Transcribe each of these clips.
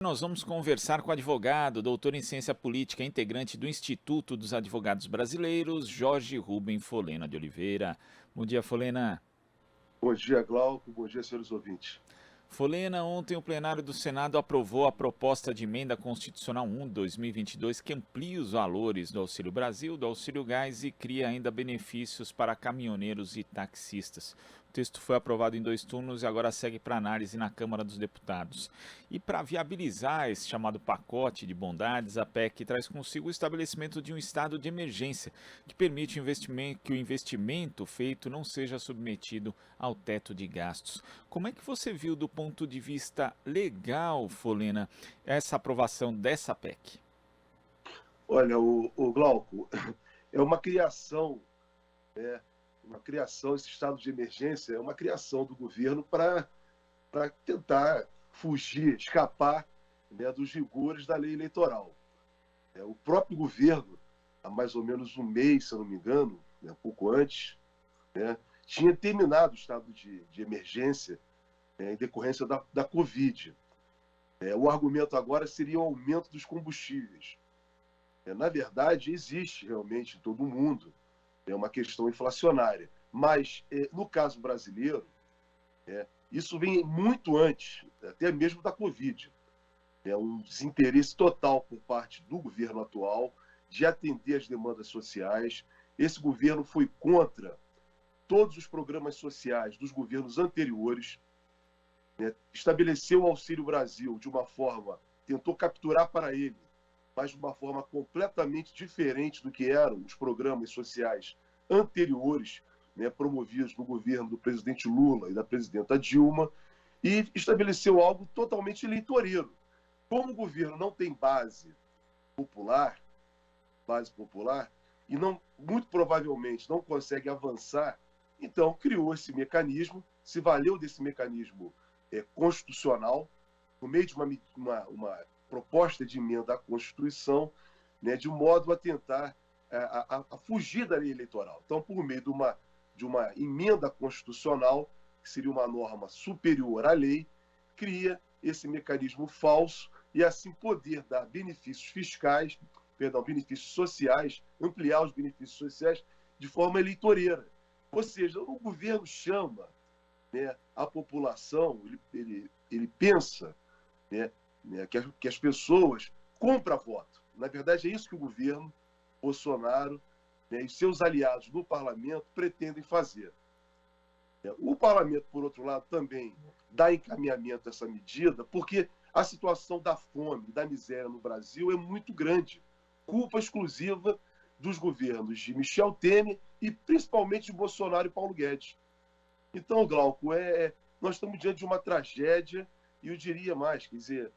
Nós vamos conversar com o advogado, doutor em ciência política, integrante do Instituto dos Advogados Brasileiros, Jorge Rubem Folena de Oliveira. Bom dia, Folena. Bom dia, Glauco. Bom dia, senhores ouvintes. Folena, ontem o plenário do Senado aprovou a proposta de emenda constitucional 1/2022 que amplia os valores do Auxílio Brasil, do Auxílio Gás e cria ainda benefícios para caminhoneiros e taxistas. O texto foi aprovado em 2 turnos e agora segue para análise na Câmara dos Deputados. E para viabilizar esse chamado pacote de bondades, a PEC traz consigo o estabelecimento de um estado de emergência, que permite que o investimento feito não seja submetido ao teto de gastos. Como é que você viu do ponto de vista legal, Folena, essa aprovação dessa PEC? Olha, o Glauco, é uma criação, esse estado de emergência é uma criação do governo para tentar fugir, escapar, né, dos rigores da lei eleitoral. O próprio governo, há mais ou menos um mês, se eu não me engano, né, um pouco antes, né, tinha terminado o estado de emergência, em decorrência da Covid. O argumento agora seria o aumento dos combustíveis. Na verdade, existe realmente em todo o mundo uma questão inflacionária. Mas, no caso brasileiro, isso vem muito antes, até mesmo da Covid. É um desinteresse total por parte do governo atual de atender às demandas sociais. Esse governo foi contra todos os programas sociais dos governos anteriores, né? Estabeleceu o Auxílio Brasil de uma forma, tentou capturar para ele, mas de uma forma completamente diferente do que eram os programas sociais anteriores, né, promovidos no governo do presidente Lula e da presidenta Dilma, e estabeleceu algo totalmente eleitoreiro. Como o governo não tem popular, base popular, e não, muito provavelmente não consegue avançar, então criou esse mecanismo, se valeu desse mecanismo constitucional, no meio de uma proposta de emenda à Constituição, né, de modo a tentar a fugir da lei eleitoral. Então, por meio de uma emenda constitucional, que seria uma norma superior à lei, cria esse mecanismo falso e assim poder dar benefícios sociais, ampliar os benefícios sociais de forma eleitoreira. Ou seja, o governo chama, né, a população, ele pensa, né, que as pessoas compram voto. Na verdade, é isso que o governo Bolsonaro, né, e seus aliados no parlamento pretendem fazer. O parlamento, por outro lado, também dá encaminhamento a essa medida, porque a situação da fome, da miséria no Brasil é muito grande. Culpa exclusiva dos governos de Michel Temer e principalmente de Bolsonaro e Paulo Guedes. Então, Glauco, nós estamos diante de uma tragédia, e eu diria mais, quer dizer,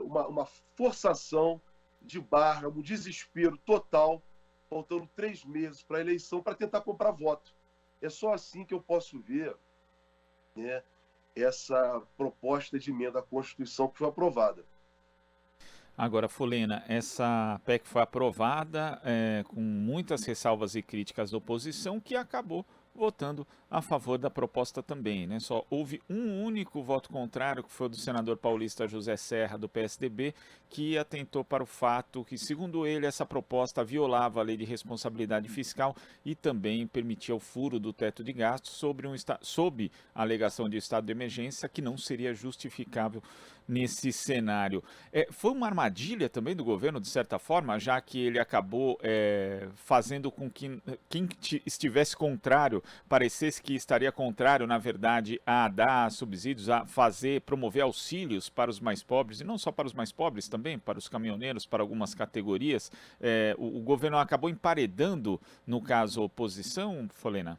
uma forçação de barra, um desespero total, faltando 3 meses para a eleição, para tentar comprar voto. É só assim que eu posso ver, né, essa proposta de emenda à Constituição que foi aprovada. Agora, Folena, essa PEC foi aprovada com muitas ressalvas e críticas da oposição, que acabou votando a favor da proposta também, né? Só houve um único voto contrário, que foi o do senador paulista José Serra, do PSDB, que atentou para o fato que, segundo ele, essa proposta violava a lei de responsabilidade fiscal e também permitia o furo do teto de gastos sob a alegação de estado de emergência, que não seria justificável nesse cenário. Foi uma armadilha também do governo, de certa forma, já que ele acabou fazendo com que quem estivesse contrário parecesse que estaria contrário, na verdade, a dar subsídios, a promover auxílios para os mais pobres, e não só para os mais pobres, também para os caminhoneiros, para algumas categorias. O governo acabou emparedando, no caso, a oposição, Folena?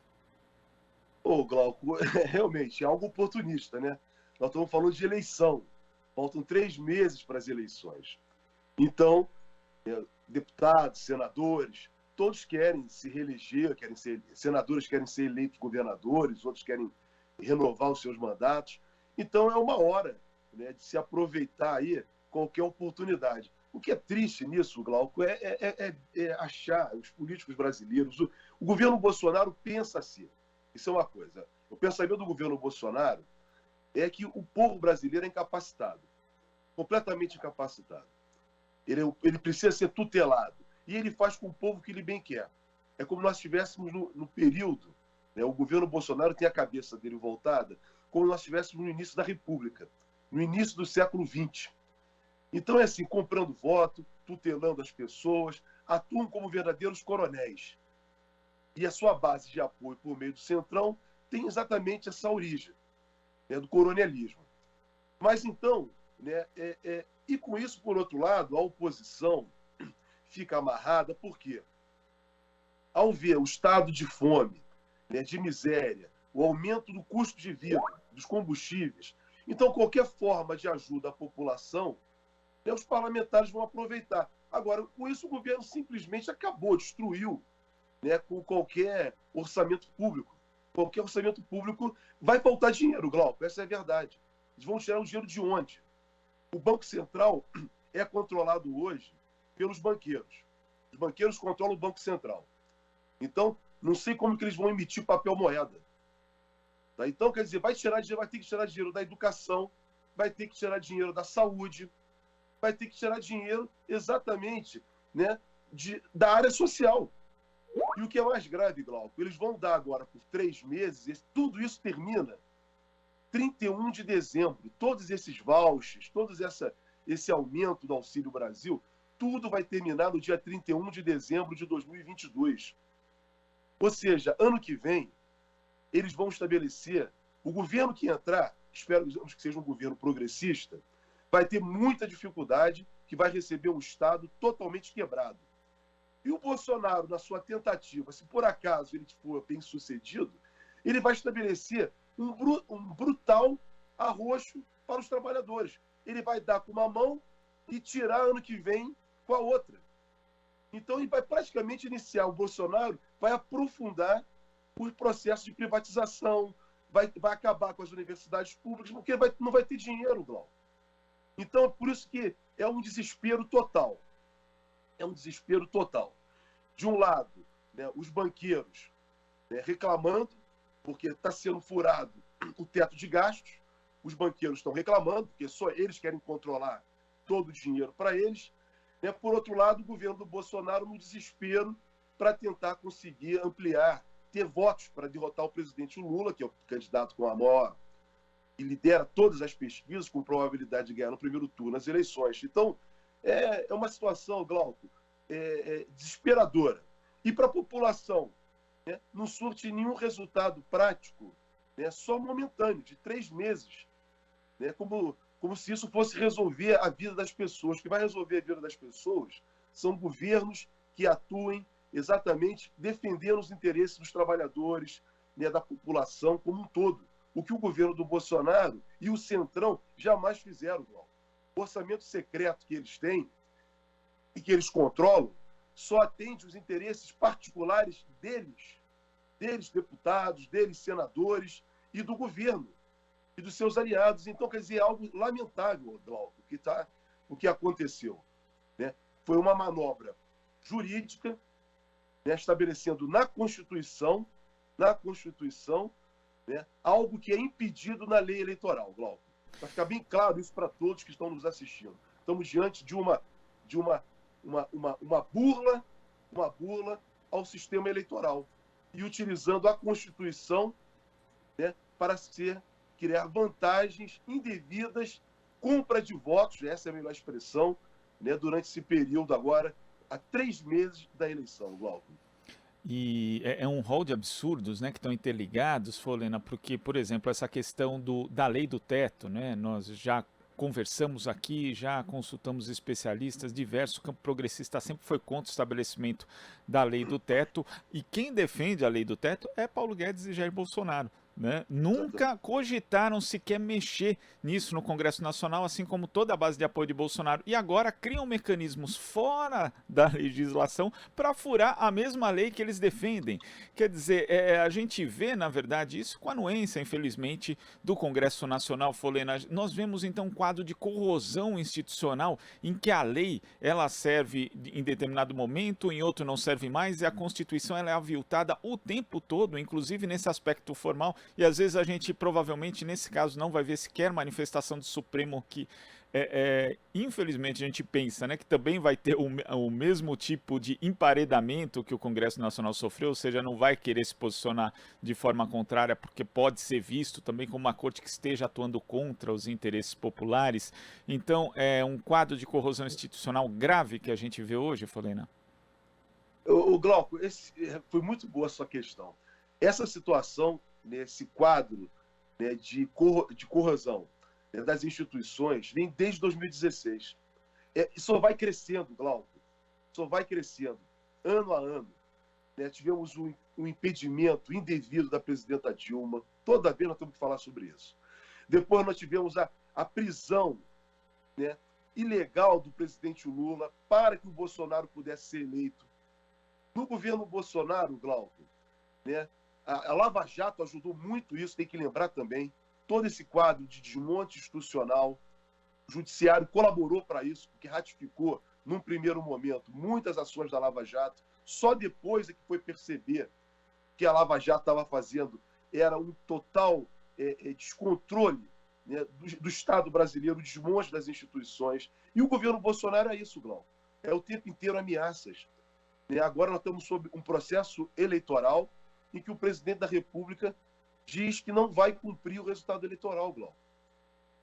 Ô, Glauco, realmente é algo oportunista, né? Nós estamos falando de eleição. Faltam 3 meses para as eleições. Então, deputados, senadores, todos querem se reeleger, senadores querem ser eleitos governadores, outros querem renovar os seus mandatos. Então é uma hora, né, de se aproveitar aí qualquer oportunidade. O que é triste nisso, Glauco, é achar os políticos brasileiros. O governo Bolsonaro pensa assim. Isso é uma coisa. O pensamento do governo Bolsonaro é que o povo brasileiro é incapacitado. completamente incapacitado. Ele precisa ser tutelado. E ele faz com o povo que ele bem quer. É como nós estivéssemos no período, né, o governo Bolsonaro tem a cabeça dele voltada, como nós estivéssemos no início da República, no início do século XX. Então é assim, comprando voto, tutelando as pessoas, atuam como verdadeiros coronéis. E a sua base de apoio por meio do Centrão tem exatamente essa origem, né, do coronelismo. Mas então, né, e com isso, por outro lado, a oposição fica amarrada, por quê? Ao ver o estado de fome, né, de miséria, o aumento do custo de vida, dos combustíveis, então qualquer forma de ajuda à população, né, os parlamentares vão aproveitar. Agora, com isso, o governo simplesmente acabou, destruiu, né, com qualquer orçamento público. Qualquer orçamento público vai faltar dinheiro, Glauco, essa é a verdade. Eles vão tirar o dinheiro de onde? O Banco Central é controlado hoje pelos banqueiros. Os banqueiros controlam o Banco Central. Então, não sei como que eles vão emitir papel moeda. Tá? Então, quer dizer, vai ter que tirar dinheiro da educação, vai ter que tirar dinheiro da saúde, vai ter que tirar dinheiro exatamente, né, da área social. E o que é mais grave, Glauco, eles vão dar agora por 3 meses, tudo isso termina 31 de dezembro. Todos esses vouchers, esse aumento do Auxílio Brasil, tudo vai terminar no dia 31 de dezembro de 2022. Ou seja, ano que vem, eles vão estabelecer, o governo que entrar, espero que seja um governo progressista, vai ter muita dificuldade, que vai receber um Estado totalmente quebrado. E o Bolsonaro, na sua tentativa, se por acaso ele for bem sucedido, ele vai estabelecer um brutal arroxo para os trabalhadores. Ele vai dar com uma mão e tirar ano que vem com a outra. Então ele vai praticamente iniciar, o Bolsonaro vai aprofundar o processo de privatização, vai acabar com as universidades públicas, porque não vai ter dinheiro, Glauco. Então é por isso que é um desespero total. É um desespero total. De um lado, né, os banqueiros, né, reclamando, porque está sendo furado o teto de gastos, os banqueiros estão reclamando, porque só eles querem controlar todo o dinheiro para eles. Né? Por outro lado, o governo do Bolsonaro no desespero para tentar conseguir ampliar, ter votos para derrotar o presidente Lula, que é o candidato com a maior, e lidera todas as pesquisas com probabilidade de ganhar no primeiro turno as eleições. Então, é uma situação, Glauco, desesperadora. E para a população, né, não surte nenhum resultado prático, né, só momentâneo, de 3 meses, né, como se isso fosse resolver a vida das pessoas. O que vai resolver a vida das pessoas são governos que atuem exatamente defendendo os interesses dos trabalhadores, né, da população como um todo. O que o governo do Bolsonaro e o Centrão jamais fizeram, Glauco. O orçamento secreto que eles têm e que eles controlam só atende os interesses particulares deles deputados, deles senadores e do governo e dos seus aliados. Então, quer dizer, é algo lamentável, Glauco, o que aconteceu. Né? Foi uma manobra jurídica, né, estabelecendo na Constituição, né, algo que é impedido na lei eleitoral, Glauco. Para ficar bem claro isso para todos que estão nos assistindo. Estamos diante de uma burla ao sistema eleitoral e utilizando a Constituição, né, para criar vantagens indevidas, compra de votos, essa é a melhor expressão, né, durante esse período agora, há 3 meses da eleição, Glauco. E é um rol de absurdos, né, que estão interligados, Folena, porque, por exemplo, essa questão da lei do teto, né, nós já conversamos aqui, já consultamos especialistas diversos, o campo progressista sempre foi contra o estabelecimento da lei do teto, e quem defende a lei do teto é Paulo Guedes e Jair Bolsonaro. Né? Nunca cogitaram sequer mexer nisso no Congresso Nacional, assim como toda a base de apoio de Bolsonaro. E agora criam mecanismos fora da legislação para furar a mesma lei que eles defendem. Quer dizer, a gente vê, na verdade, isso com a anuência, infelizmente, do Congresso Nacional, Folena. Nós vemos, então, um quadro de corrosão institucional em que a lei ela serve em determinado momento, em outro não serve mais, e a Constituição ela é aviltada o tempo todo, inclusive nesse aspecto formal. E às vezes a gente provavelmente nesse caso não vai ver sequer manifestação do Supremo que infelizmente a gente pensa, né, que também vai ter o mesmo tipo de emparedamento que o Congresso Nacional sofreu, ou seja, não vai querer se posicionar de forma contrária, porque pode ser visto também como uma corte que esteja atuando contra os interesses populares. Então, é um quadro de corrosão institucional grave que a gente vê hoje, Folena? O Glauco, foi muito boa a sua questão. Essa situação, nesse quadro, né, de corrosão, né, das instituições, vem desde 2016. Só vai crescendo, Glauco, só vai crescendo, ano a ano. Né? Tivemos um impedimento indevido da presidenta Dilma, toda vez nós temos que falar sobre isso. Depois nós tivemos a prisão, né, ilegal do presidente Lula para que o Bolsonaro pudesse ser eleito. No governo Bolsonaro, Glauco, né, a Lava Jato ajudou muito isso, tem que lembrar também. Todo esse quadro de desmonte institucional, o Judiciário colaborou para isso, porque ratificou, num primeiro momento, muitas ações da Lava Jato. Só depois é que foi perceber que a Lava Jato estava fazendo era um total descontrole, né, do Estado brasileiro, o desmonte das instituições. E o governo Bolsonaro é isso, Glauco. É o tempo inteiro ameaças. Agora nós estamos sob um processo eleitoral em que o presidente da República diz que não vai cumprir o resultado eleitoral, Glauco.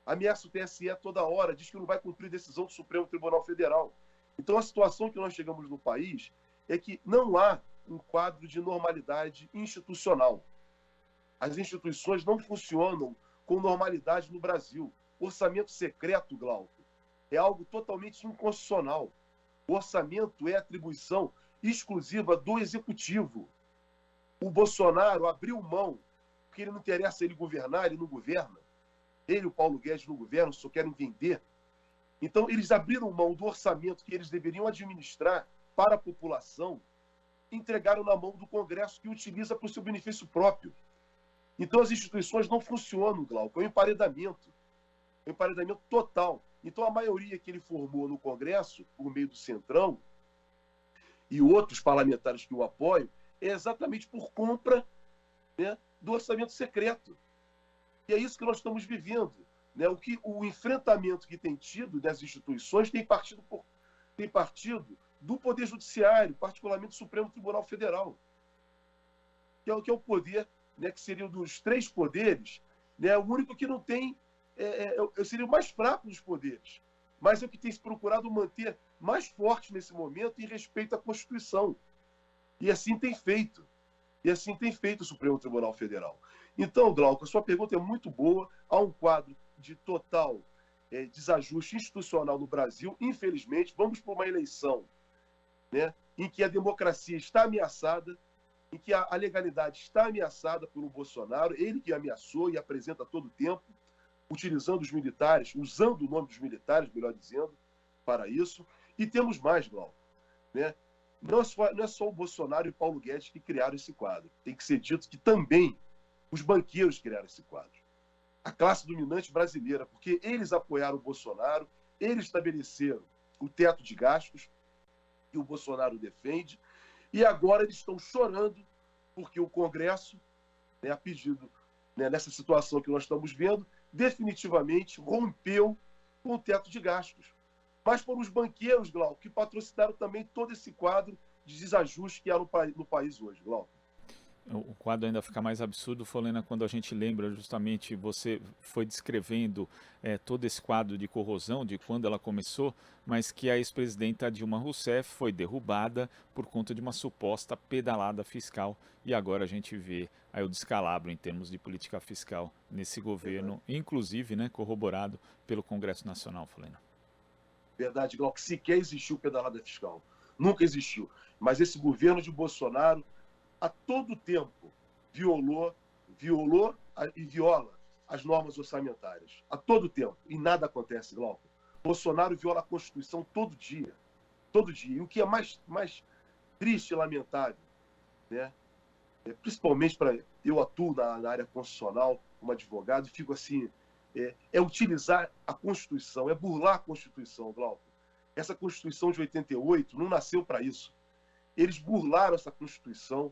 Ameaça o TSE toda hora, diz que não vai cumprir decisão do Supremo Tribunal Federal. Então a situação que nós chegamos no país é que não há um quadro de normalidade institucional. As instituições não funcionam com normalidade no Brasil. Orçamento secreto, Glauco, é algo totalmente inconstitucional. O orçamento é atribuição exclusiva do Executivo. O Bolsonaro abriu mão, porque ele não interessa ele governar, ele não governa. Ele e o Paulo Guedes não governam, só querem vender. Então, eles abriram mão do orçamento que eles deveriam administrar para a população, entregaram na mão do Congresso, que utiliza para o seu benefício próprio. Então, as instituições não funcionam, Glauco, é um emparedamento total. Então, a maioria que ele formou no Congresso, por meio do Centrão, e outros parlamentares que o apoiam, é exatamente por compra, né, do orçamento secreto. E é isso que nós estamos vivendo. Né? O enfrentamento que tem tido das instituições tem partido do Poder Judiciário, particularmente do Supremo Tribunal Federal, que é o poder, né, que seria um dos três poderes, né, o único que não tem, seria o mais fraco dos poderes, mas é o que tem se procurado manter mais forte nesse momento em respeito à Constituição. E assim tem feito. O Supremo Tribunal Federal. Então, Glauco, a sua pergunta é muito boa. Há um quadro de total desajuste institucional no Brasil. Infelizmente, vamos para uma eleição, né, em que a democracia está ameaçada, em que a legalidade está ameaçada por um Bolsonaro, ele que ameaçou e apresenta a todo tempo, utilizando os militares, usando o nome dos militares, melhor dizendo, para isso. E temos mais, Glauco, né? Não é só o Bolsonaro e o Paulo Guedes que criaram esse quadro. Tem que ser dito que também os banqueiros criaram esse quadro. A classe dominante brasileira, porque eles apoiaram o Bolsonaro, eles estabeleceram o teto de gastos que o Bolsonaro defende, e agora eles estão chorando porque o Congresso, né, a pedido, né, nessa situação que nós estamos vendo, definitivamente rompeu com o teto de gastos. Mas foram os banqueiros, Glauco, que patrocinaram também todo esse quadro de desajuste que há no país hoje, Glauco. O quadro ainda fica mais absurdo, Folena, quando a gente lembra justamente, você foi descrevendo todo esse quadro de corrosão, de quando ela começou, mas que a ex-presidenta Dilma Rousseff foi derrubada por conta de uma suposta pedalada fiscal, e agora a gente vê aí o descalabro em termos de política fiscal nesse governo, inclusive, né, corroborado pelo Congresso Nacional, Folena. Verdade, Glauco, sequer existiu pedalada fiscal. Nunca existiu. Mas esse governo de Bolsonaro, a todo tempo, violou e viola as normas orçamentárias. A todo tempo. E nada acontece, Glauco. Bolsonaro viola a Constituição todo dia. Todo dia. E o que é mais triste e lamentável, né? Principalmente para... Eu atuo na área constitucional como advogado e fico assim... utilizar a Constituição, é burlar a Constituição, Glauco. Essa Constituição de 88 não nasceu para isso. Eles burlaram essa Constituição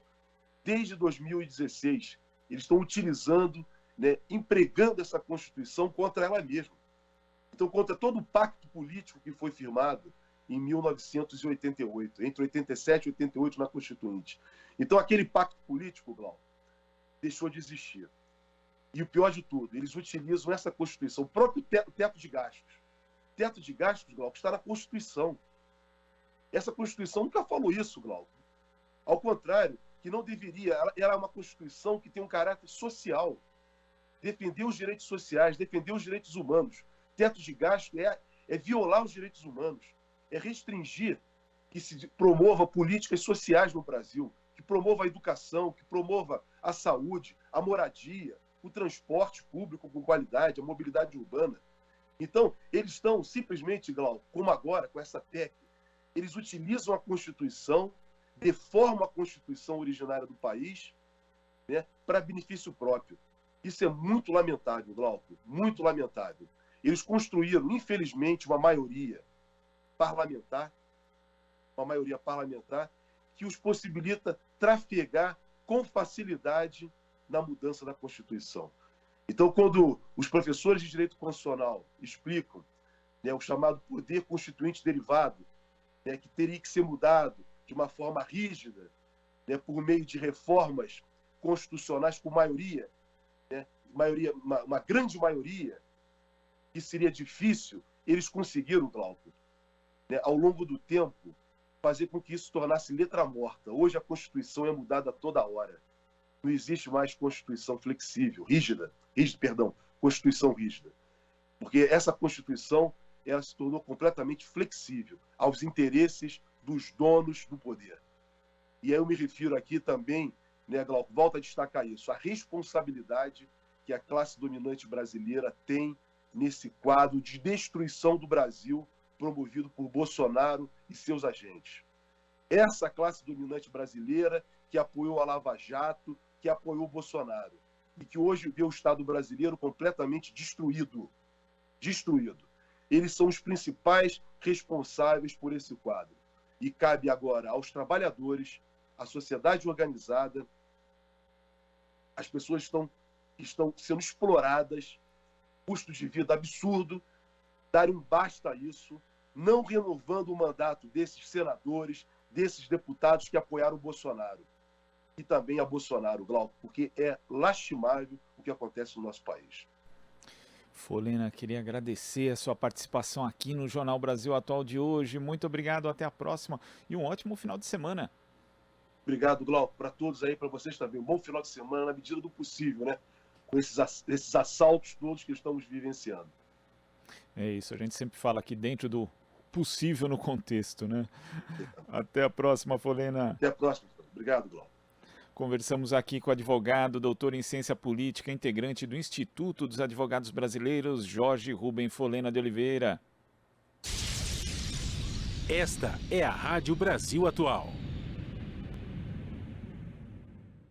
desde 2016. Eles estão utilizando, né, empregando essa Constituição contra ela mesma. Então, contra todo o pacto político que foi firmado em 1988, entre 87 e 88 na Constituinte. Então, aquele pacto político, Glauco, deixou de existir. E o pior de tudo, eles utilizam essa Constituição, o próprio teto de gastos. O teto de gastos, Glauco, está na Constituição. Essa Constituição nunca falou isso, Glauco. Ao contrário, que não deveria. Ela é uma Constituição que tem um caráter social. Defender os direitos sociais, defender os direitos humanos. Teto de gasto é violar os direitos humanos, é restringir que se promova políticas sociais no Brasil, que promova a educação, que promova a saúde, a moradia, o transporte público com qualidade, a mobilidade urbana. Então, eles estão simplesmente, Glauco, como agora, com essa PEC, eles utilizam a Constituição, deformam a Constituição originária do país, né, para benefício próprio. Isso é muito lamentável, Glauco, muito lamentável. Eles construíram, infelizmente, uma maioria parlamentar que os possibilita trafegar com facilidade na mudança da Constituição. Então, quando os professores de direito constitucional explicam, né, o chamado poder constituinte derivado, né, que teria que ser mudado de uma forma rígida, né, por meio de reformas constitucionais com maioria, né, uma grande maioria, que seria difícil, eles conseguiram, Glauco, né, ao longo do tempo, fazer com que isso se tornasse letra morta. Hoje a Constituição é mudada a toda hora. Não existe mais Constituição flexível, Constituição rígida. Porque essa Constituição ela se tornou completamente flexível aos interesses dos donos do poder. E aí eu me refiro aqui também, né, Glauco, volto a destacar isso, a responsabilidade que a classe dominante brasileira tem nesse quadro de destruição do Brasil promovido por Bolsonaro e seus agentes. Essa classe dominante brasileira que apoiou a Lava Jato, que apoiou o Bolsonaro e que hoje vê o Estado brasileiro completamente destruído. Eles são os principais responsáveis por esse quadro. E cabe agora aos trabalhadores, à sociedade organizada, as pessoas estão sendo exploradas, custo de vida absurdo, darem um basta a isso, não renovando o mandato desses senadores, desses deputados que apoiaram o Bolsonaro. E também a Bolsonaro, Glauco, porque é lastimável o que acontece no nosso país. Folena, queria agradecer a sua participação aqui no Jornal Brasil Atual de hoje. Muito obrigado, até a próxima e um ótimo final de semana. Obrigado, Glauco, para todos aí, para vocês também. Um bom final de semana, na medida do possível, né? Com esses assaltos todos que estamos vivenciando. É isso, a gente sempre fala aqui dentro do possível no contexto, né? Até a próxima, Folena. Até a próxima. Obrigado, Glauco. Conversamos aqui com o advogado, doutor em ciência política, integrante do Instituto dos Advogados Brasileiros, Jorge Rubem Folena de Oliveira. Esta é a Rádio Brasil Atual.